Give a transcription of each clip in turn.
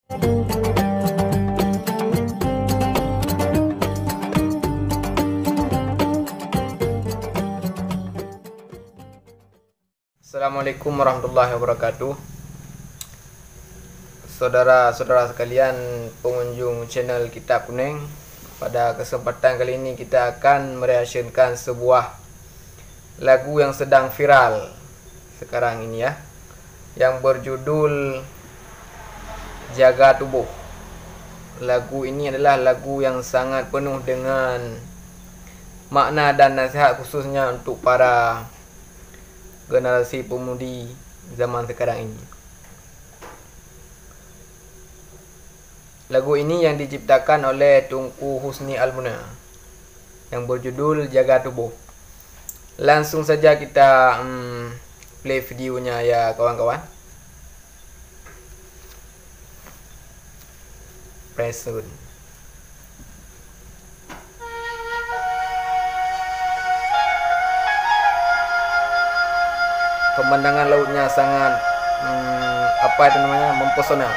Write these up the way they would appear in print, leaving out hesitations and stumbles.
Assalamualaikum warahmatullahi wabarakatuh. Saudara-saudara sekalian pengunjung channel Kitab Kuning, pada kesempatan kali ini kita akan mereaksikan sebuah lagu yang sedang viral sekarang ini ya, yang berjudul Jaga Tubuh. Lagu ini adalah lagu yang sangat penuh dengan makna dan nasihat, khususnya untuk para generasi pemudi zaman sekarang ini. Lagu ini yang diciptakan oleh Tunku Husni Almuna yang berjudul Jaga Tubuh. Langsung saja kita play videonya ya kawan-kawan. Press soon. Pemandangan lautnya sangat mempesona.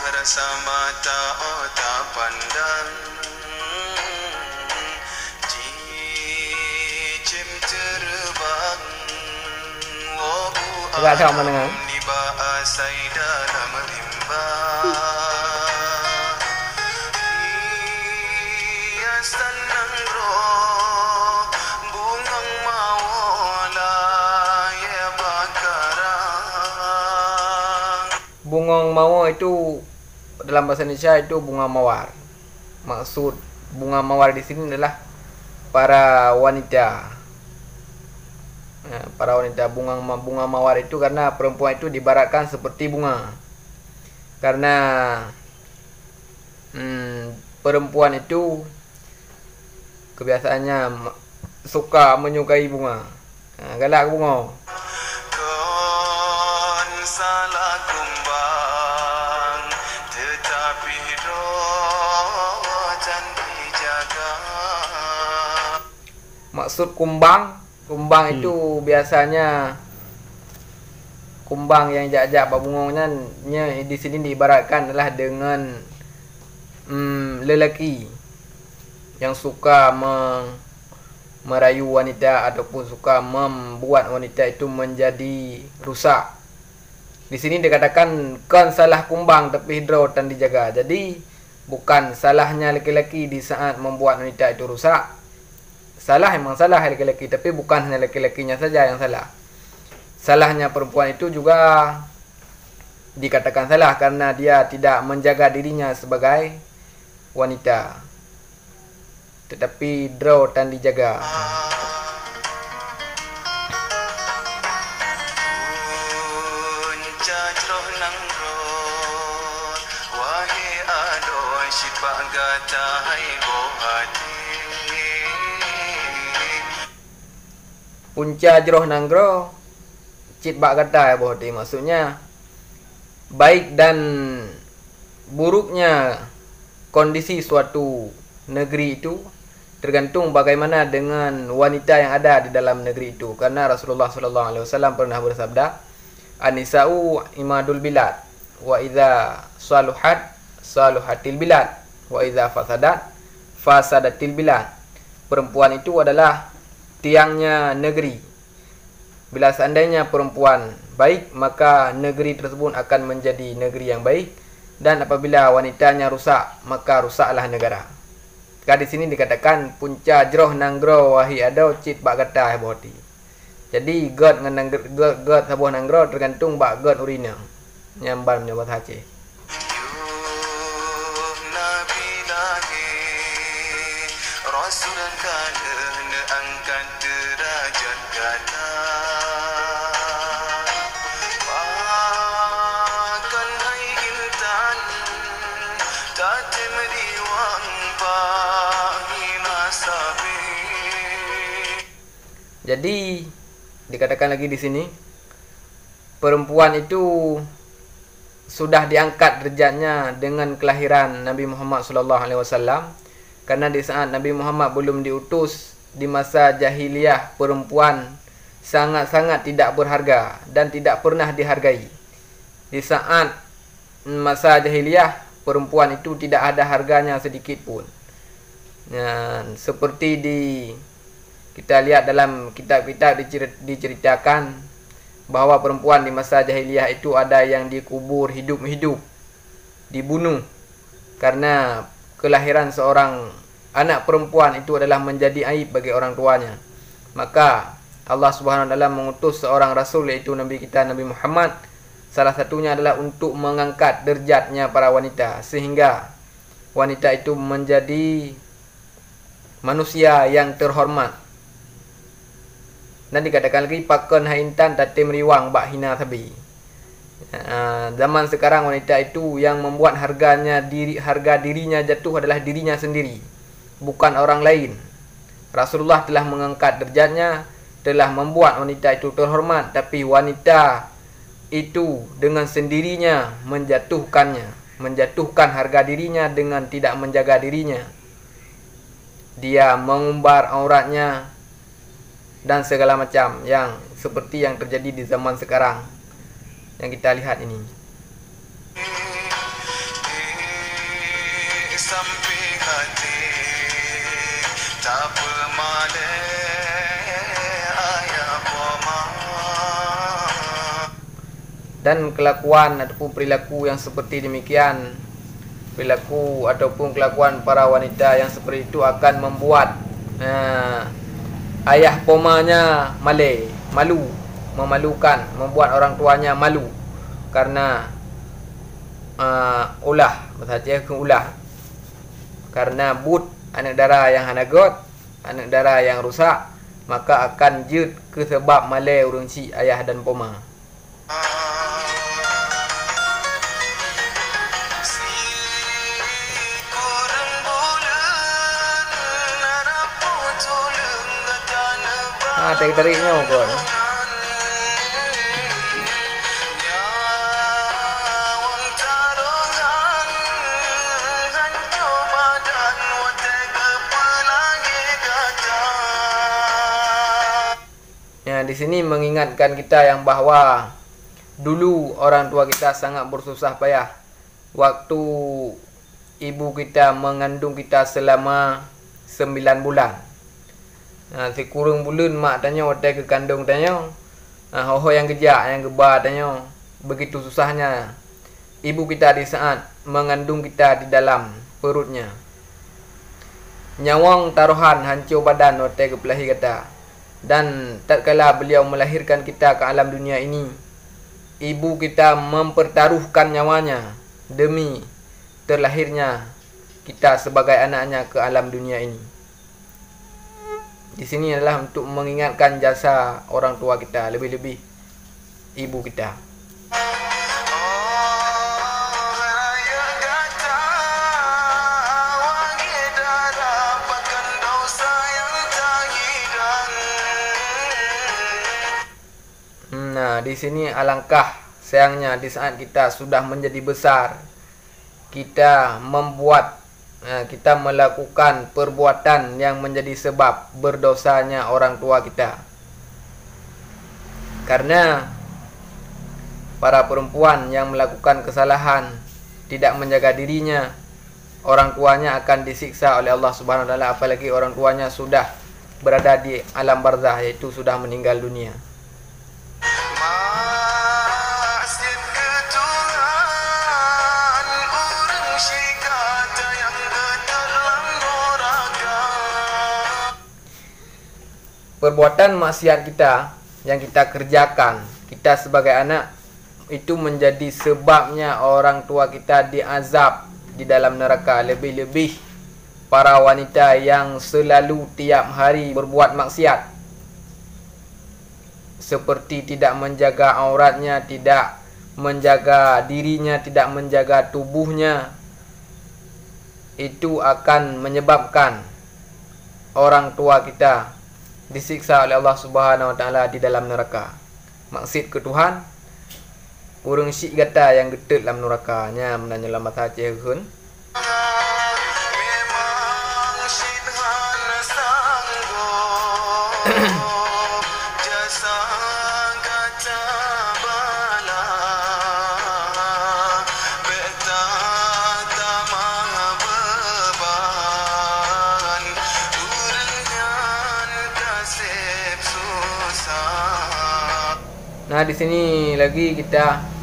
Rasa mata otak pandang cicim terbang agak sama dengan di bahasai dalam rimba hiasan nangro bungang mawala ya bakarang. Bungong mawar itu dalam bahasa Indonesia itu bunga mawar. Maksud bunga mawar di sini adalah para wanita. Para wanita. Bunga mawar itu karena perempuan itu dibaratkan seperti bunga. Karena perempuan itu kebiasaannya suka menyukai bunga. Galak bunga. Kon salah kumbang tetapi rojan dijaga. Maksud kumbang itu biasanya kumbang yang jak-jak babungongnya di sini diibaratkan adalah dengan lelaki yang suka merayu wanita ataupun suka membuat wanita itu menjadi rusak. Di sini dikatakan kan salah kumbang tapi hidrotan dijaga. Jadi bukan salahnya laki-laki di saat membuat wanita itu rusak. Memang salah laki-laki, tapi bukan hanya laki-lakinya saja yang salah. Salahnya perempuan itu juga dikatakan salah karena dia tidak menjaga dirinya sebagai wanita, tetapi hidrotan dijaga. Punca jeroh nanggro cit bak kata bohdi, maksudnya baik dan buruknya kondisi suatu negeri itu tergantung bagaimana dengan wanita yang ada di dalam negeri itu. Karena Rasulullah SAW pernah bersabda, An-nisa'u imadul bilad, wa idza saluhat saluhatil bilad, wa idza fasadat fasadatil bilad. Perempuan itu adalah tiangnya negeri. Bila seandainya perempuan baik, maka negeri tersebut akan menjadi negeri yang baik, dan apabila wanitanya rusak, maka rusaklah negara. Di sini dikatakan punca jeroh nanggro wahi adau cit bak kata boti. Jadi god dengan god sabuh nanggro tergantung bak god urina nyambar menyabat Aceh. Jadi dikatakan lagi di sini, perempuan itu sudah diangkat derajatnya dengan kelahiran Nabi Muhammad sallallahu alaihi wasallam. Karena di saat Nabi Muhammad belum diutus, di masa jahiliyah, perempuan sangat-sangat tidak berharga dan tidak pernah dihargai. Di saat masa jahiliyah, perempuan itu tidak ada harganya sedikit pun. Seperti kita lihat dalam kitab-kitab diceritakan bahawa perempuan di masa jahiliyah itu ada yang dikubur hidup-hidup, dibunuh, karena kelahiran seorang anak perempuan itu adalah menjadi aib bagi orang tuanya. Maka Allah Subhanahu wa taala mengutus seorang rasul, iaitu Nabi kita Nabi Muhammad. Salah satunya adalah untuk mengangkat derajatnya para wanita, sehingga wanita itu menjadi manusia yang terhormat. Dan dikatakan lagi, pakon haintan tatim riwang bak hina tabi. Zaman sekarang wanita itu yang membuat harga dirinya jatuh adalah dirinya sendiri, bukan orang lain. Rasulullah telah mengangkat derajatnya, telah membuat wanita itu terhormat, tapi wanita itu dengan sendirinya menjatuhkan harga dirinya dengan tidak menjaga dirinya. Dia mengumbar auratnya dan segala macam yang seperti yang terjadi di zaman sekarang yang kita lihat ini. Sampai hati tak bermale ayah poma. Dan kelakuan ataupun perilaku yang seperti demikian, perilaku ataupun kelakuan para wanita yang seperti itu akan membuat ayah pomanya malu, memalukan, membuat orang tuanya malu. Karena karena anak dara yang hanagot, anak dara yang rusak, maka akan jut ke sebab malai urang cik ayah dan poma. Tarik-tariknya kon. Di sini mengingatkan kita yang bahawa dulu orang tua kita sangat bersusah payah waktu ibu kita mengandung kita selama 9 bulan. Si kurang bulan mak tanya hotel ke kandung tanya. Ho yang kejak, yang gebar tanya. Begitu susahnya ibu kita di saat mengandung kita di dalam perutnya. Nyawang taruhan hancur badan hotel ke pelahi kata. Dan tatkala beliau melahirkan kita ke alam dunia ini, ibu kita mempertaruhkan nyawanya demi terlahirnya kita sebagai anaknya ke alam dunia ini. Di sini adalah untuk mengingatkan jasa orang tua kita, lebih-lebih ibu kita. Di sini alangkah sayangnya di saat kita sudah menjadi besar, kita melakukan perbuatan yang menjadi sebab berdosanya orang tua kita. Karena para perempuan yang melakukan kesalahan, tidak menjaga dirinya, orang tuanya akan disiksa oleh Allah Subhanahu wa taala, apalagi orang tuanya sudah berada di alam barzah, yaitu sudah meninggal dunia. Perbuatan maksiat kita yang kita kerjakan, kita sebagai anak, itu menjadi sebabnya orang tua kita diazab di dalam neraka. Lebih-lebih para wanita yang selalu tiap hari berbuat maksiat, seperti tidak menjaga auratnya, tidak menjaga dirinya, tidak menjaga tubuhnya, itu akan menyebabkan orang tua kita disiksa oleh Allah Subhanahu wa taala di dalam neraka. Maksud ke Tuhan, urang syik gata yang getet dalam neraka nya menanya lama Aceh kun. Memang Sidhan sanggup jasa kata bala beta tamah beban urengan kasih susah. Nah, di sini lagi kita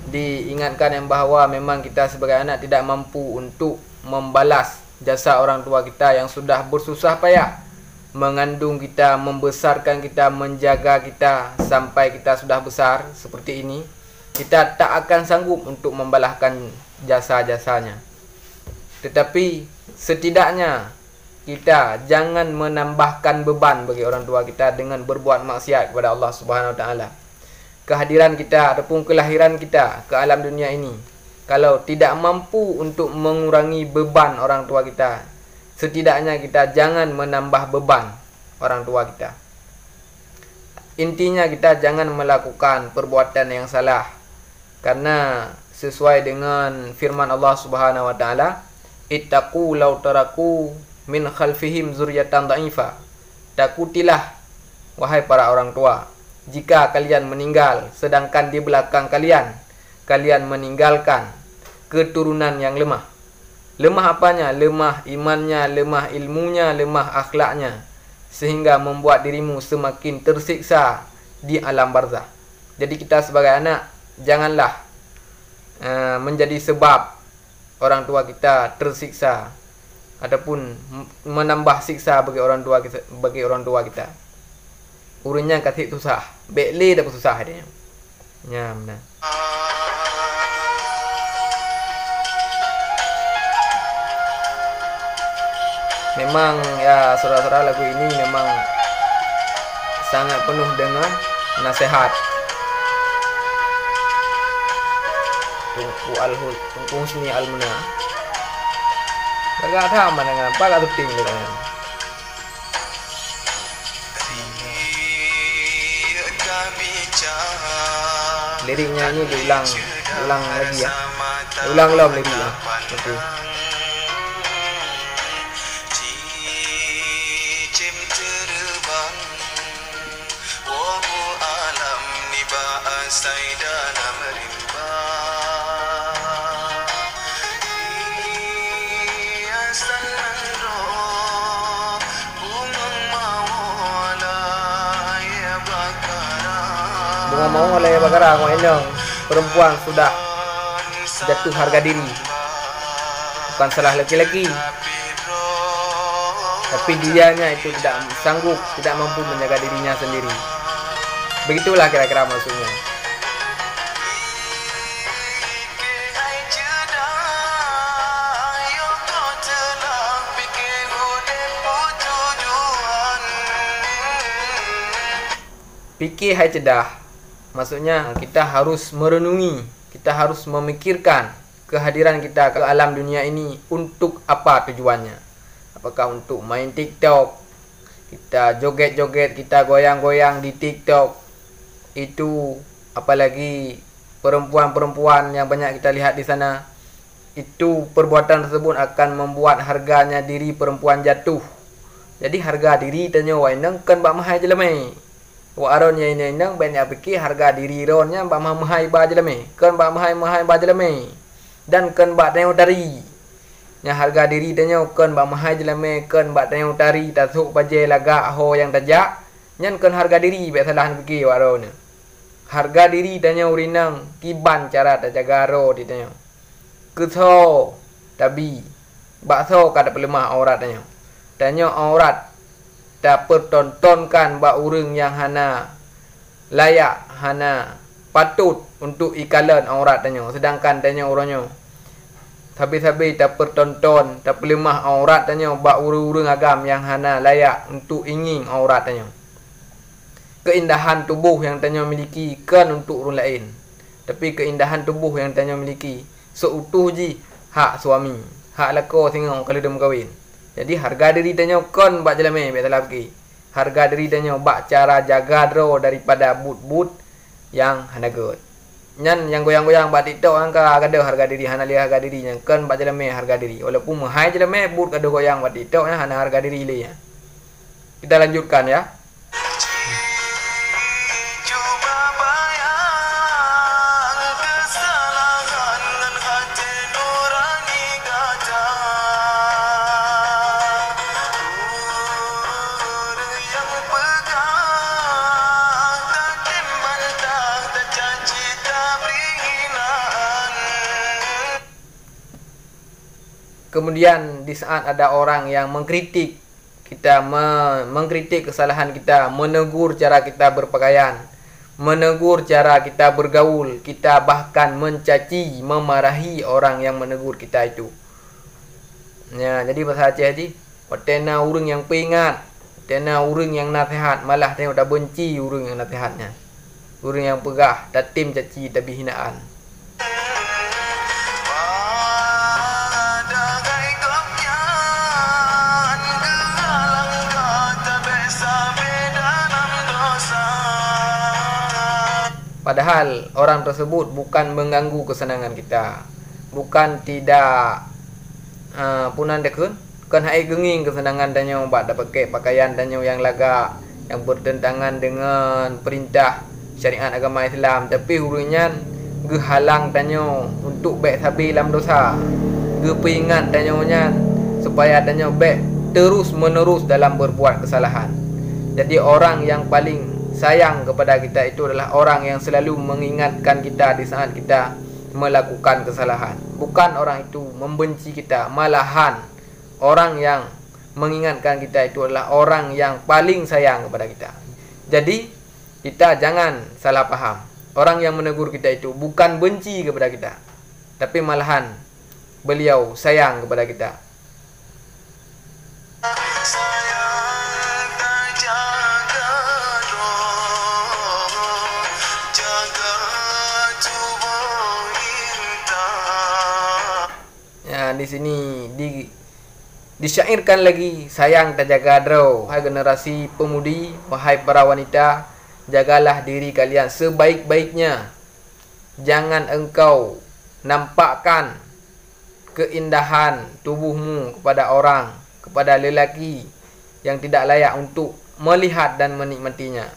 diingatkan yang bahawa memang kita sebagai anak tidak mampu untuk membalas jasa orang tua kita yang sudah bersusah payah mengandung kita, membesarkan kita, menjaga kita sampai kita sudah besar seperti ini. Kita tak akan sanggup untuk membalaskan jasa-jasanya. Tetapi setidaknya kita jangan menambahkan beban bagi orang tua kita dengan berbuat maksiat kepada Allah Subhanahu Wa Taala. Kehadiran kita ataupun kelahiran kita ke alam dunia ini, kalau tidak mampu untuk mengurangi beban orang tua kita, setidaknya kita jangan menambah beban orang tua kita. Intinya kita jangan melakukan perbuatan yang salah, karena sesuai dengan firman Allah Subhanahu Wa Taala, ittaqu law taraku min khalfihim zurriyatan dha'ifa. Takutilah wahai para orang tua, jika kalian meninggal sedangkan di belakang kalian meninggalkan keturunan yang lemah. Lemah apanya? Lemah imannya, lemah ilmunya, lemah akhlaknya, sehingga membuat dirimu semakin tersiksa di alam barzah. Jadi kita sebagai anak janganlah menjadi sebab orang tua kita tersiksa ataupun menambah siksa bagi orang tua kita. Urunnya kasih susah, bekle dah susah dia. Ya benar. Memang ya saudara-saudara, lagu ini memang sangat penuh dengan nasihat. Tungku Husni Al-Muna. Agak sama dengan apa kat tuting dia kan. Liriknya ini diulang lagi ya. Ulang liriknya. Okey. Cicim terbang wabu alam ni bahasai dalam rimba hiasan roh bunga mawala ya bakara. Bunga mawala ya bakara kau endong. Perempuan sudah jatuh harga diri. Bukan salah laki-laki, tapi dianya itu tidak sanggup, tidak mampu menjaga dirinya sendiri. Begitulah kira-kira maksudnya. Fikir hai cedah. Maksudnya kita harus merenungi, kita harus memikirkan kehadiran kita ke alam dunia ini untuk apa tujuannya. Apakah untuk main TikTok, kita joget-joget, kita goyang-goyang di TikTok. Itu apalagi perempuan-perempuan yang banyak kita lihat di sana. Itu perbuatan tersebut akan membuat harganya diri perempuan jatuh. Jadi harga diri tanya wainang kan bak mahai jeleme. Wa aron nya ini nang banyak fikir harga diri ronnya bak mahai ba jeleme. Kan bak mahai ba jeleme. Dan kan bak tanya dari. Nya harga diri tanya kan bak mahai jeleme, kan bak tanya dari tasuk baje laga ho yang tajak. Nyan kan harga diri be salah fikir wa aron. Harga diri tanya urinang kiban cara terjaga ro ditanya. Ketho tabi bakso kada pelemah aurat tanya aurat tak pertontonkan bak urang yang hana layak, hana patut untuk ikalan aurat tanya, sedangkan tanya orangnya sabi-sabi tak pertonton, tak pelemah aurat tanya bak urang-urang agam yang hana layak untuk ingin aurat tanya. Keindahan tubuh yang tanya miliki kan untuk orang lain, tapi keindahan tubuh yang tanya miliki seutuh ji hak suami, hak lako tengok kalau dia berkahwin. Jadi harga diri tanya kon bak jelame be salah pergi. Harga diri tanya bak cara jaga dro daripada but-but yang hanagut. Nyan yang goyang-goyang bak TikTok angka kada harga diri hana lihat harga diri nya kan bak jeleme harga diri. Walaupun mahai jeleme but kada goyang bak TikTok nya hana harga diri le ya. Kita lanjutkan ya. Cuba bayang kesalahan dan hati nurani gajah. Yang pegang tak timbantah tak caci tak beri hinaan. Kemudian di saat ada orang yang mengkritik kita, mengkritik kesalahan kita, menegur cara kita berpakaian, menegur cara kita bergaul, kita bahkan mencaci, memarahi orang yang menegur kita itu. Ya, jadi bahasa Aceh ni, watena urang yang peingat, watena urang yang nasihat, malah tengok dah benci urang yang nasihatnya. Urang yang pegah, dah tim caci tapi hinaan. Padahal orang tersebut bukan mengganggu kesenangan kita, bukan tidak punan dekun, kan hai genging kesenangan danyo bak dapat pakaian danyo yang lagak, yang bertentangan dengan perintah syariat agama Islam, tapi hurunyan gehalang danyo untuk baik sabi dalam dosa, gepingat danyo nya supaya danyo baik terus menerus dalam berbuat kesalahan. Jadi orang yang paling sayang kepada kita itu adalah orang yang selalu mengingatkan kita di saat kita melakukan kesalahan. Bukan orang itu membenci kita, malahan orang yang mengingatkan kita itu adalah orang yang paling sayang kepada kita. Jadi kita jangan salah paham. Orang yang menegur kita itu bukan benci kepada kita, tapi malahan beliau sayang kepada kita. Di sini disyairkan lagi, sayang tak jaga draw. Wahai generasi pemudi, wahai para wanita, jagalah diri kalian sebaik-baiknya. Jangan engkau nampakkan keindahan tubuhmu kepada orang, kepada lelaki yang tidak layak untuk melihat dan menikmatinya.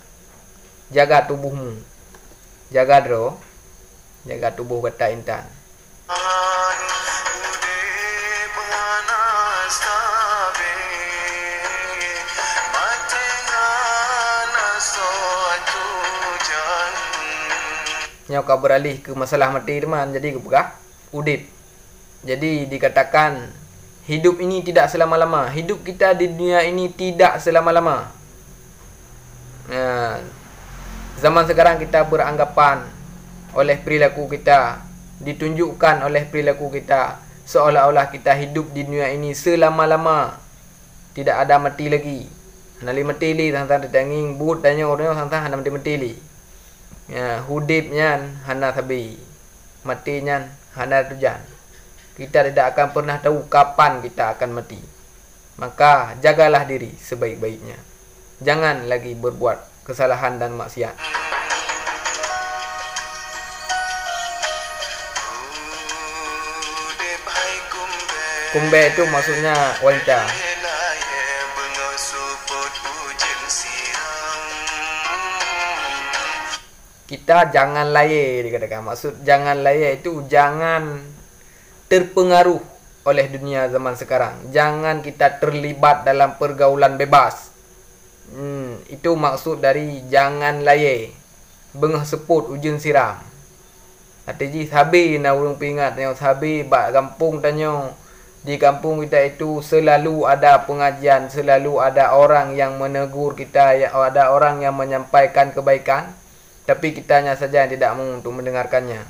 Jaga tubuhmu, jaga draw, jaga tubuh bata intan. Yang kau beralih ke masalah mati teman, jadi kepegah udip. Jadi dikatakan hidup ini tidak selama-lama. Hidup kita di dunia ini tidak selama-lama. Zaman sekarang kita beranggapan oleh perilaku kita, ditunjukkan oleh perilaku kita, seolah-olah kita hidup di dunia ini selama-lama, tidak ada mati lagi. Nali mati li tang-tang ditanging but danyo orang tang-tang hana mati li. Ya, hudipnya hana sabi, matinya hana tujan. Kita tidak akan pernah tahu kapan kita akan mati. Maka jagalah diri sebaik-baiknya. Jangan lagi berbuat kesalahan dan maksiat. Kumbe itu maksudnya wanita. Kita jangan layar, dikatakan. Maksud jangan layar itu jangan terpengaruh oleh dunia zaman sekarang. Jangan kita terlibat dalam pergaulan bebas. Itu maksud dari jangan layar. Bengah seput ujung siram. Artinya sabi na urang pingat tanya sabi bak kampung tanya. Di kampung kita itu selalu ada pengajian, selalu ada orang yang menegur kita, ada orang yang menyampaikan kebaikan. Tapi kitanya saja yang tidak mau untuk mendengarkannya.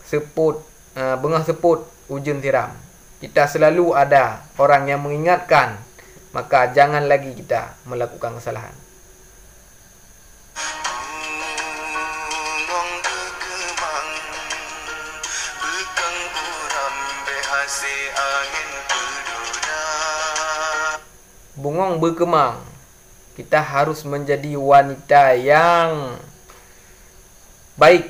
Seput, bengah seput, ujung tiram. Kita selalu ada orang yang mengingatkan. Maka jangan lagi kita melakukan kesalahan. Bungong berkemang. Kita harus menjadi wanita yang baik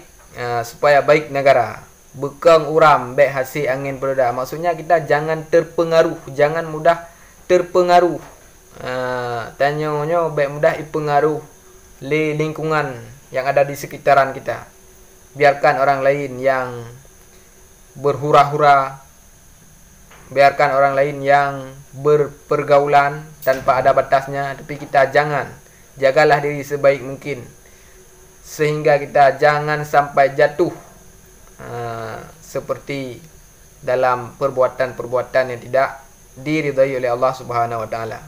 supaya baik negara. Bekang uram baik hasil angin berda. Maksudnya kita jangan terpengaruh, jangan mudah terpengaruh. Tanyanya baik mudah dipengaruh oleh lingkungan yang ada di sekitaran kita. Biarkan orang lain yang berhura-hura, biarkan orang lain yang berpergaulan tanpa ada batasnya, tapi kita jangan. Jagalah diri sebaik mungkin sehingga kita jangan sampai jatuh seperti dalam perbuatan-perbuatan yang tidak diridai oleh Allah Subhanahu wa taala.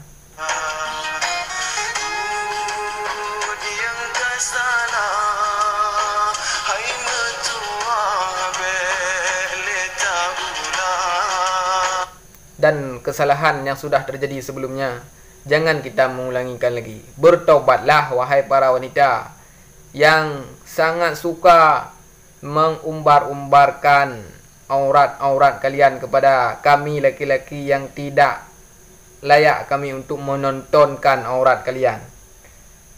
Dan kesalahan yang sudah terjadi sebelumnya jangan kita mengulangikan lagi. Bertaubatlah wahai para wanita yang sangat suka mengumbar-umbarkan aurat-aurat kalian kepada kami laki-laki yang tidak layak kami untuk menontonkan aurat kalian.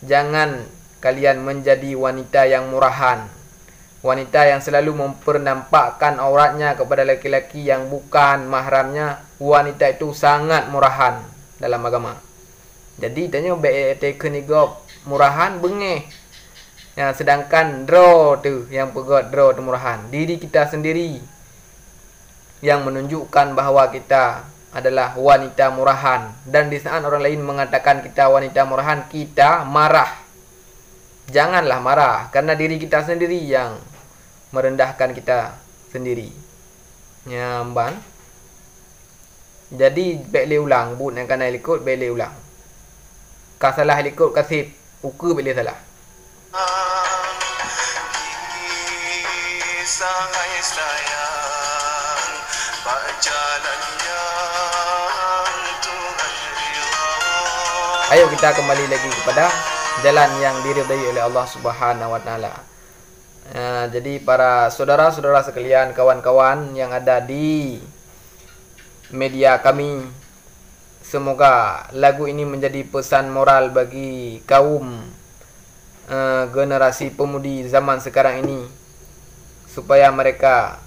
Jangan kalian menjadi wanita yang murahan, wanita yang selalu mempernampakkan auratnya kepada laki-laki yang bukan mahramnya. Wanita itu sangat murahan dalam agama. Jadi tanya taken igop murahan bengeh. Sedangkan draw tu yang pegot draw tu murahan. Diri kita sendiri yang menunjukkan bahawa kita adalah wanita murahan. Dan di saat orang lain mengatakan kita wanita murahan, kita marah. Janganlah marah, karena diri kita sendiri yang merendahkan kita sendiri. Nyamban. Jadi bele ulang but yang kena ikut bele ulang. Ka salah ikut kasih uku bele salah. Sangat sayang berjalan yang Tuhan ridha. Ayo kita kembali lagi kepada jalan yang diridai oleh Allah Subhanahu wa taala. Jadi para saudara-saudara sekalian, kawan-kawan yang ada di media kami, semoga lagu ini menjadi pesan moral bagi kaum generasi pemudi zaman sekarang ini, supaya mereka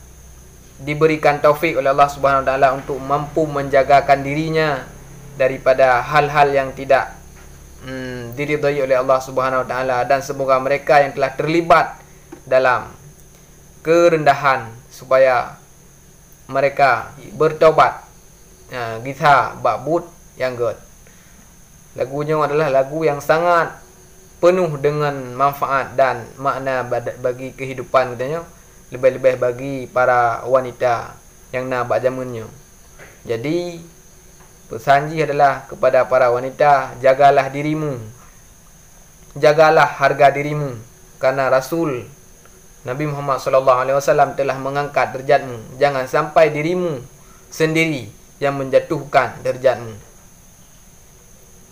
diberikan taufik oleh Allah Subhanahu wa taala untuk mampu menjagakan dirinya daripada hal-hal yang tidak diridai oleh Allah Subhanahu wa taala, dan semoga mereka yang telah terlibat dalam kerendahan supaya mereka bertaubat. Gita Babut yang good. Lagunya adalah lagu yang sangat penuh dengan manfaat dan makna bagi kehidupan katanya, lebih-lebih bagi para wanita yang nak buat zamannya. Jadi pesanji adalah kepada para wanita, jagalah dirimu, jagalah harga dirimu, karena Rasul Nabi Muhammad SAW telah mengangkat derajatmu. Jangan sampai dirimu sendiri yang menjatuhkan derajatmu.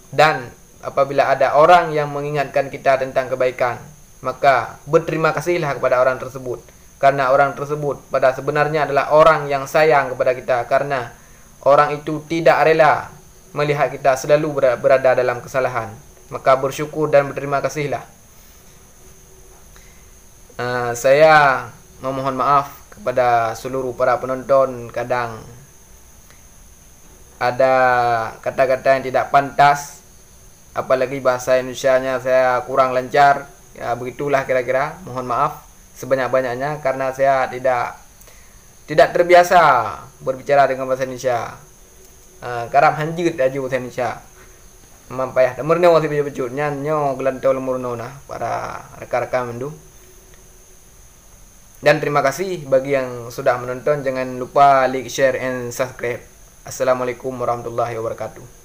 Dan apabila ada orang yang mengingatkan kita tentang kebaikan, maka berterima kasihlah kepada orang tersebut, karena orang tersebut pada sebenarnya adalah orang yang sayang kepada kita, karena orang itu tidak rela melihat kita selalu berada dalam kesalahan. Maka bersyukur dan berterima kasihlah. Saya memohon maaf kepada seluruh para penonton, kadang ada kata-kata yang tidak pantas, apalagi bahasa Indonesianya saya kurang lancar. Ya begitulah kira-kira. Mohon maaf sebanyak-banyaknya karena saya tidak terbiasa berbicara dengan bahasa Indonesia. Karam hanjut aja bahasa Indonesia. Mampayah murno si becut nyanyo gelantau murno nah para rekan-rekan mendu. Dan terima kasih bagi yang sudah menonton. Jangan lupa like, share and subscribe. Assalamualaikum warahmatullahi wabarakatuh.